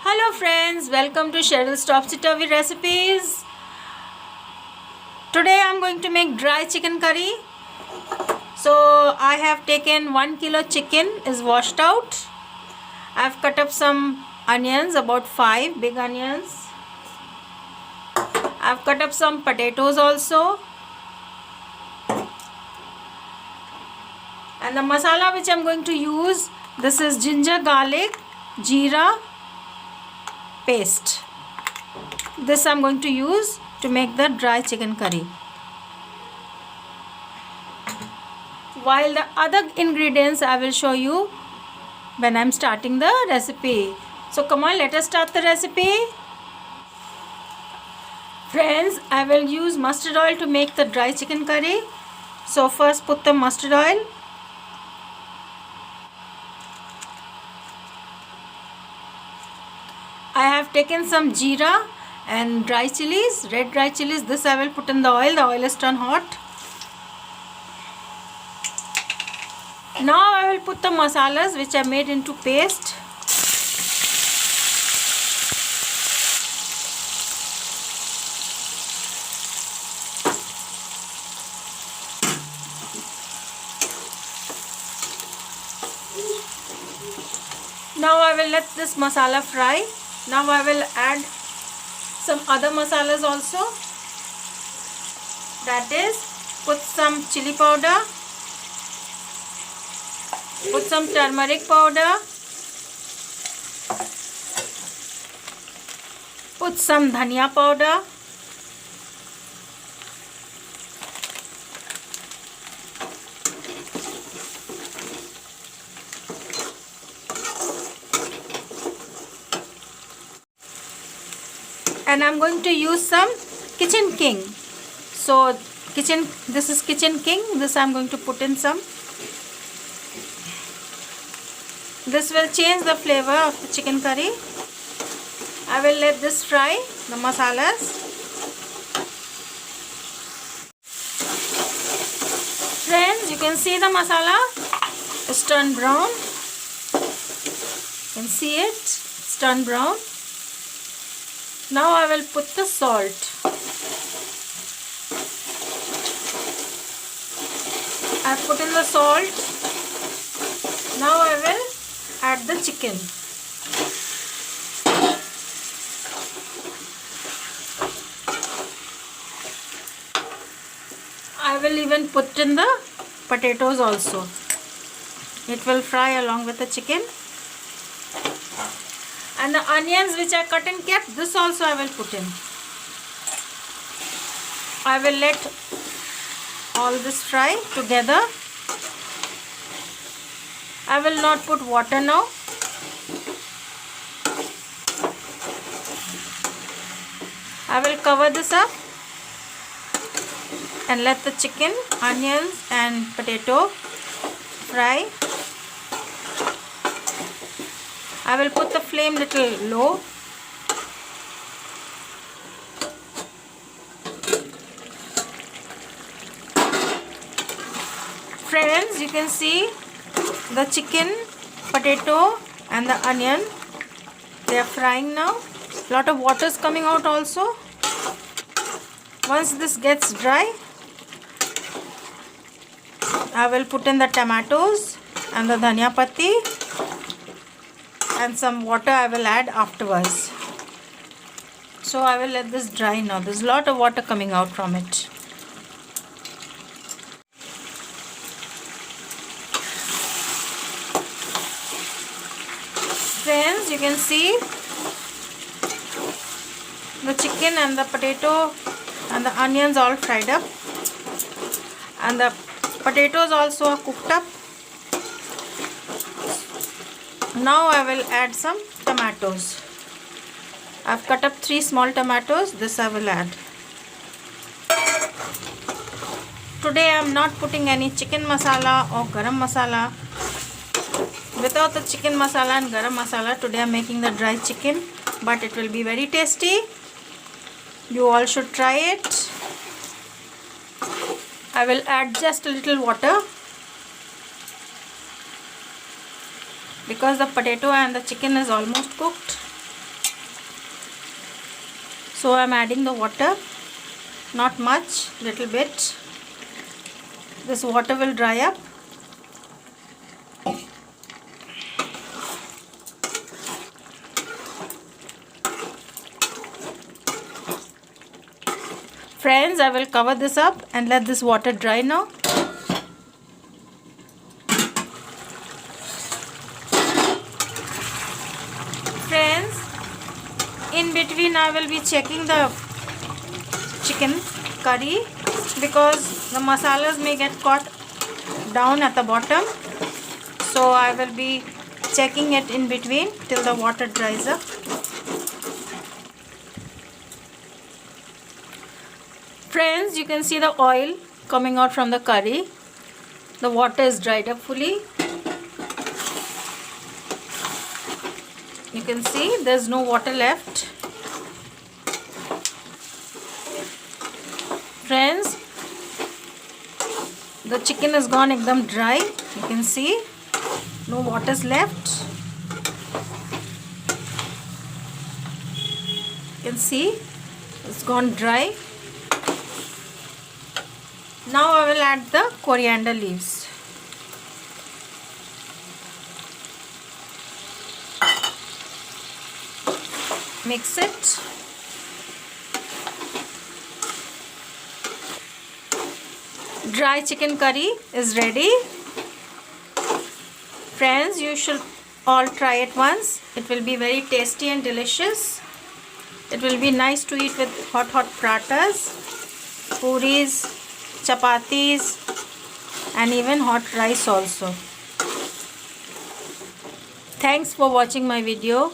Hello friends, welcome to Cheryl's Topsy-Turvy Recipes. Today I am going to make dry chicken curry. So I have taken 1 kilo chicken, is washed out. I have cut up some onions, about 5 big onions. I have cut up some potatoes also. And the masala which I am going to use, this is ginger, garlic, jeera paste. This I am going to use to make the dry chicken curry. While the other ingredients I will show you when I am starting the recipe. So come on, let us start the recipe. Friends, I will use mustard oil to make the dry chicken curry. So first put the mustard oil. I have taken some jeera and dry chilies, red dry chilies. This I will put in the oil. The oil is turned hot. Now I will put the masalas which I made into paste. Now I will let this masala fry. Now I will add some other masalas also. That is, put some chili powder, put some turmeric powder, put some dhania powder, and I am going to use some Kitchen King. So this is Kitchen King. This I am going to put in some. This will change the flavor of the chicken curry. I will let this fry, the masalas. Friends, you can see the masala is turned brown. You can see it, it's turned brown. Now I will put the salt. I have put in the salt. Now I will add the chicken. I will even put in the potatoes also. It will fry along with the chicken. And the onions which I cut and kept, this also I will put in. I will let all this fry together. I will not put water now. I will cover this up and let the chicken, onions and potato fry. I will put the flame little low. Friends, you can see the chicken, potato and the onion, they are frying now. Lot of water is coming out also. Once this gets dry, I will put in the tomatoes and the dhania patti, and some water I will add afterwards. So I will let this dry now. There's a lot of water coming out from it. Friends, you can see the chicken and the potato and the onions all fried up, and the potatoes also are cooked up. Now I will add some tomatoes. I have cut up 3 small tomatoes. This I will add. Today I am not putting any chicken masala or garam masala. Without the chicken masala and garam masala, today I am making the dry chicken, but it will be very tasty. You all should try it. I will add just a little water because the potato and the chicken is almost cooked. So I'm adding the water, not much, little bit. This water will dry up. Friends, I will cover this up and let this water dry now. Friends, in between I will be checking the chicken curry because the masalas may get caught down at the bottom. So I will be checking it in between till the water dries up. Friends, you can see the oil coming out from the curry. The water is dried up fully. You can see there's no water left. Friends, the chicken has gone ekdam dry. You can see no water is left. You can see it's gone dry. Now I will add the coriander leaves. Mix it. Dry chicken curry is ready. Friends, you should all try it once. It will be very tasty and delicious. It will be nice to eat with hot parathas, puris, chapatis, and even hot rice also. Thanks for watching my video.